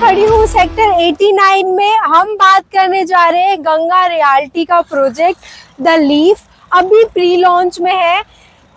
खड़ी हूँ सेक्टर 89 में। हम बात करने जा रहे हैं गंगा रियल्टी का प्रोजेक्ट द लीफ। अभी प्री लॉन्च में है।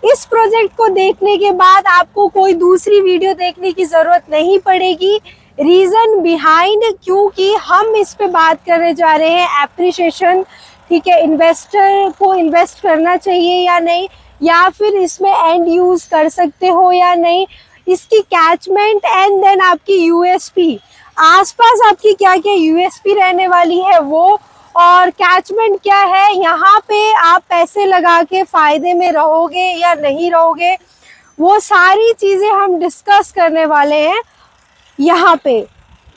इस प्रोजेक्ट को देखने के बाद आपको कोई दूसरी वीडियो देखने की जरूरत नहीं पड़ेगी। रीजन बिहाइंड, क्योंकि हम इस पे बात करने जा रहे हैं एप्रिसिएशन, ठीक है, इन्वेस्टर को इन्वेस्ट करना चाहिए या नहीं, या फिर इसमें एंड यूज कर सकते हो या नहीं, इसकी कैचमेंट एंड देन आपकी यूएसपी, आसपास आपकी क्या क्या यूएसपी रहने वाली है वो, और कैचमेंट क्या है, यहाँ पे आप पैसे लगा के फायदे में रहोगे या नहीं रहोगे, वो सारी चीजें हम डिस्कस करने वाले हैं यहाँ पे।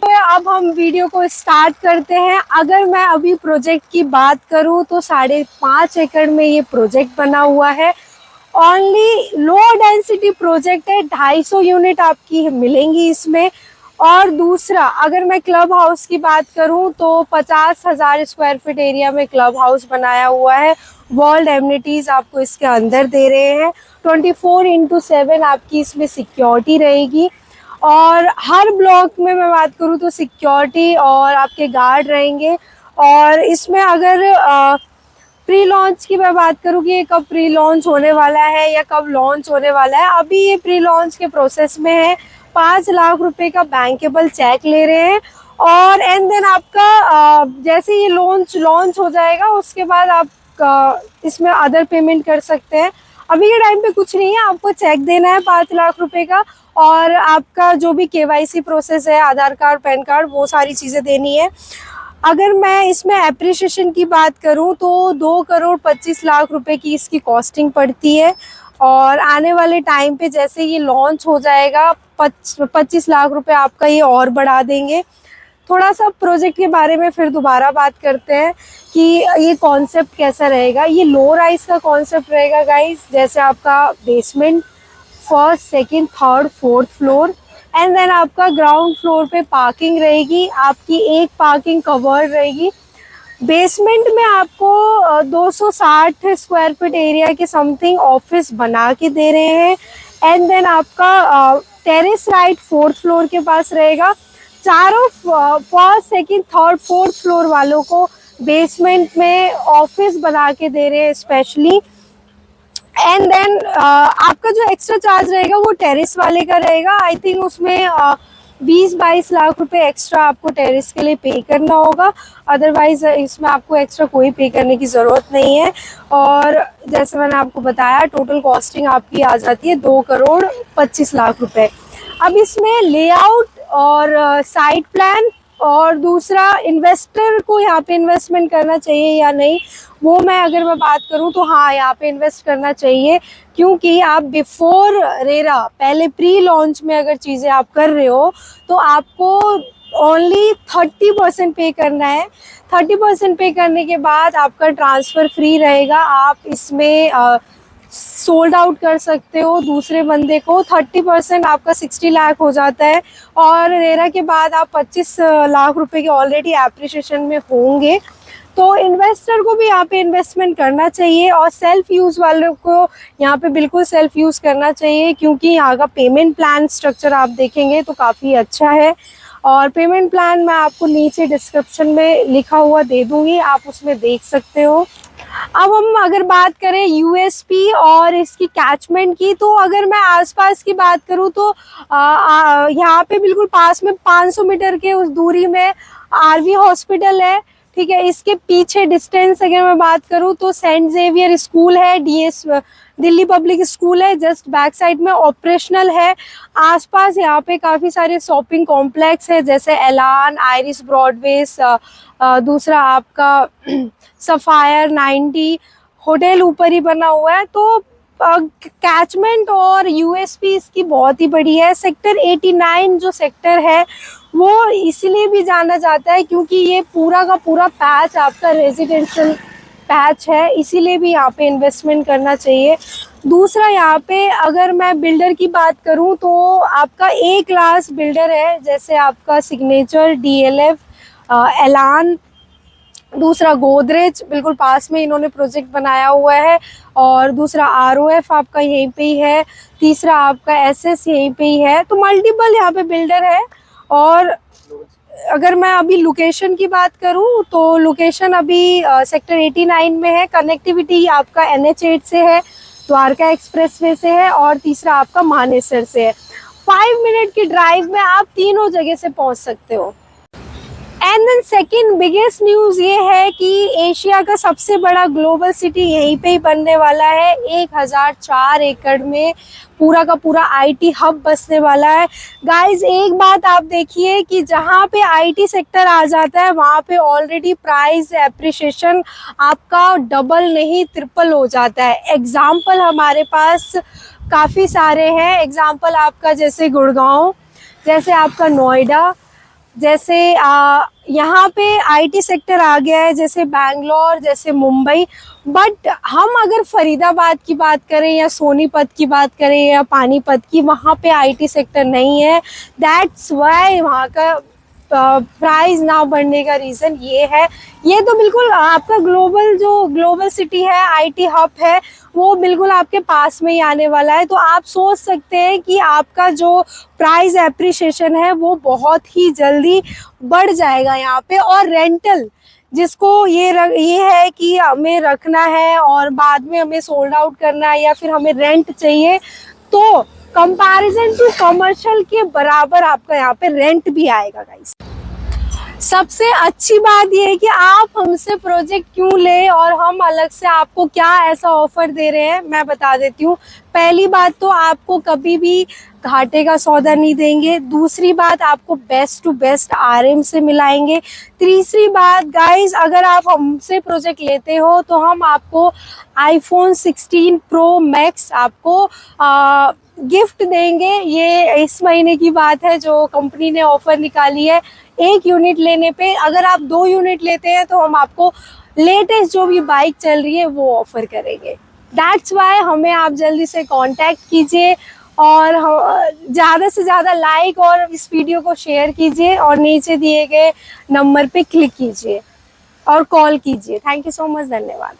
तो अब हम वीडियो को स्टार्ट करते हैं। अगर मैं अभी प्रोजेक्ट की बात करूँ तो 5.5 एकड़ में ये प्रोजेक्ट बना हुआ है। ओनली लो डेंसिटी प्रोजेक्ट है, 250 यूनिट आपकी मिलेंगी इसमें। और दूसरा, अगर मैं क्लब हाउस की बात करूं तो 50,000 स्क्वायर फीट एरिया में क्लब हाउस बनाया हुआ है। वर्ल्ड एमिनिटीज आपको इसके अंदर दे रहे हैं। 24/7 आपकी इसमें सिक्योरिटी रहेगी। और हर ब्लॉक में मैं बात करूं तो सिक्योरिटी और आपके गार्ड रहेंगे। और इसमें अगर प्री लॉन्च की मैं बात करूं कि ये कब प्री लॉन्च होने वाला है या कब लॉन्च होने वाला है, अभी ये प्री लॉन्च के प्रोसेस में है। 5 लाख रुपए का बैंकेबल चेक ले रहे हैं। और एंड देन आपका जैसे ये लॉन्च हो जाएगा उसके बाद आप इसमें अदर पेमेंट कर सकते हैं। अभी के टाइम पे कुछ नहीं है, आपको चेक देना है 5 लाख रुपए का, और आपका जो भी केवाईसी प्रोसेस है, आधार कार्ड, पैन कार्ड, वो सारी चीजें देनी है। अगर मैं इसमें एप्रिसिएशन की बात करूं तो 2,25,00,000 रुपए की इसकी कॉस्टिंग पड़ती है। और आने वाले टाइम पे जैसे ये लॉन्च हो जाएगा 25 लाख रुपए आपका ये और बढ़ा देंगे। थोड़ा सा प्रोजेक्ट के बारे में फिर दोबारा बात करते हैं कि ये कॉन्सेप्ट कैसा रहेगा। ये लो राइज का कॉन्सेप्ट रहेगा गाइस। जैसे आपका basement, first, second, third, fourth floor, and then आपका ग्राउंड फ्लोर पे पार्किंग रहेगी। आपकी एक पार्किंग कवर्ड रहेगी। बेसमेंट में आपको 260 स्क्वायर फीट एरिया के समथिंग ऑफिस बना के दे रहे हैं। एंड देन आपका टेरेस राइट 4th फ्लोर के पास रहेगा। चारों first, second, third, fourth floor वालों को बेसमेंट में ऑफिस बना के दे रहे हैं स्पेशली। एंड देन आपका जो एक्स्ट्रा चार्ज रहेगा वो टेरेस वाले का रहेगा। आई थिंक उसमें 20-22 लाख रुपए एक्स्ट्रा आपको टेरेस के लिए पे करना होगा। अदरवाइज इसमें आपको एक्स्ट्रा कोई पे करने की ज़रूरत नहीं है। और जैसे मैंने आपको बताया, टोटल कॉस्टिंग आपकी आ जाती है 2,25,00,000 रुपए। अब इसमें लेआउट और साइट प्लान, और दूसरा इन्वेस्टर को यहाँ पे इन्वेस्टमेंट करना चाहिए या नहीं, वो अगर मैं बात करूँ तो हाँ, यहाँ पे इन्वेस्ट करना चाहिए। क्योंकि आप बिफोर रेरा, पहले प्री लॉन्च में अगर चीज़ें आप कर रहे हो तो आपको ओनली 30% पे करना है। 30% पे करने के बाद आपका ट्रांसफ़र फ्री रहेगा। आप इसमें सोल्ड आउट कर सकते हो दूसरे बंदे को। 30% आपका 60 लाख हो जाता है। और रेरा के बाद आप 25 लाख रुपए के ऑलरेडी एप्रिसिएशन में होंगे। तो इन्वेस्टर को भी यहाँ पे इन्वेस्टमेंट करना चाहिए। और सेल्फ यूज़ वालों को यहाँ पे बिल्कुल सेल्फ यूज़ करना चाहिए, क्योंकि यहाँ का पेमेंट प्लान स्ट्रक्चर आप देखेंगे तो काफ़ी अच्छा है। और पेमेंट प्लान मैं आपको नीचे डिस्क्रिप्शन में लिखा हुआ दे दूँगी, आप उसमें देख सकते हो। अब हम अगर बात करें यूएसपी और इसकी कैचमेंट की, तो अगर मैं आसपास की बात करूं तो यहाँ पे बिल्कुल पास में 500 मीटर के उस दूरी में आरवी हॉस्पिटल है, ठीक है। इसके पीछे डिस्टेंस अगर मैं बात करूं तो सेंट जेवियर स्कूल है, डीएस दिल्ली पब्लिक स्कूल है, जस्ट बैक साइड में ऑपरेशनल है। आसपास यहाँ पे काफ़ी सारे शॉपिंग कॉम्प्लेक्स है, जैसे एलान, आइरिस ब्रॉडवेज, दूसरा आपका सफायर, 90 होटल ऊपर ही बना हुआ है। तो कैचमेंट और यूएसपी इसकी बहुत ही बड़ी है। सेक्टर 89 जो सेक्टर है वो इसलिए भी जाना जाता है क्योंकि ये पूरा का पूरा पैच आपका रेजिडेंशियल पैच है, इसीलिए भी यहाँ पे इन्वेस्टमेंट करना चाहिए। दूसरा, यहाँ पे अगर मैं बिल्डर की बात करूँ तो आपका ए क्लास बिल्डर है, जैसे आपका सिग्नेचर, डीएलएफ, एलान, दूसरा गोदरेज बिल्कुल पास में इन्होंने प्रोजेक्ट बनाया हुआ है। और दूसरा आरओएफ आपका यहीं पे ही है। तीसरा आपका एसएस यहीं पे ही है। तो मल्टीपल यहाँ पे बिल्डर है। और अगर मैं अभी लोकेशन की बात करूं तो लोकेशन अभी सेक्टर 89 में है। कनेक्टिविटी आपका NH8 से है, द्वारका एक्सप्रेसवे से है और तीसरा आपका मानेसर से है। 5 मिनट की ड्राइव में आप तीनों जगह से पहुंच सकते हो। And then second biggest news ये है कि एशिया का सबसे बड़ा ग्लोबल सिटी यहीं पे ही बनने वाला है। 1004 एकड़ में पूरा का पूरा IT हब बसने वाला है। गाइज एक बात आप देखिए कि जहाँ पे IT सेक्टर आ जाता है वहाँ पे ऑलरेडी प्राइस एप्रिसिएशन आपका डबल नहीं ट्रिपल हो जाता है। एग्जाम्पल हमारे पास काफ़ी सारे हैं। एग्जाम्पल आपका जैसे गुड़गांव, जैसे आपका नोएडा, जैसे यहाँ पे IT सेक्टर आ गया है, जैसे बैंगलोर, जैसे मुंबई। बट हम अगर फरीदाबाद की बात करें या सोनीपत की बात करें या पानीपत की, वहाँ पे IT सेक्टर नहीं है। दैट्स वाई वहाँ का प्राइस ना बढ़ने का रीज़न ये है। ये तो बिल्कुल आपका ग्लोबल सिटी है, IT हब है, वो बिल्कुल आपके पास में ही आने वाला है। तो आप सोच सकते हैं कि आपका जो प्राइस एप्रिसिएशन है वो बहुत ही जल्दी बढ़ जाएगा यहाँ पे। और रेंटल जिसको ये है कि हमें रखना है और बाद में हमें सोल्ड आउट करना है या फिर हमें रेंट चाहिए, तो कंपैरिजन टू कमर्शियल के बराबर आपका यहाँ पे रेंट भी आएगा गाइस। सबसे अच्छी बात यह है कि आप हमसे प्रोजेक्ट क्यों लें और हम अलग से आपको क्या ऐसा ऑफर दे रहे हैं मैं बता देती हूँ। पहली बात तो आपको कभी भी घाटे का सौदा नहीं देंगे। दूसरी बात आपको बेस्ट टू बेस्ट RM से मिलाएंगे। तीसरी बात गाइस, अगर आप हमसे प्रोजेक्ट लेते हो तो हम आपको iPhone 16 Pro Max आपको गिफ्ट देंगे। ये इस महीने की बात है जो कंपनी ने ऑफर निकाली है। 1 यूनिट लेने पे, अगर आप 2 यूनिट लेते हैं तो हम आपको लेटेस्ट जो भी बाइक चल रही है वो ऑफर करेंगे। दैट्स वाई हमें आप जल्दी से कांटेक्ट कीजिए और ज़्यादा से ज़्यादा लाइक और इस वीडियो को शेयर कीजिए और नीचे दिए गए नंबर पे क्लिक कीजिए और कॉल कीजिए। थैंक यू सो मच, धन्यवाद।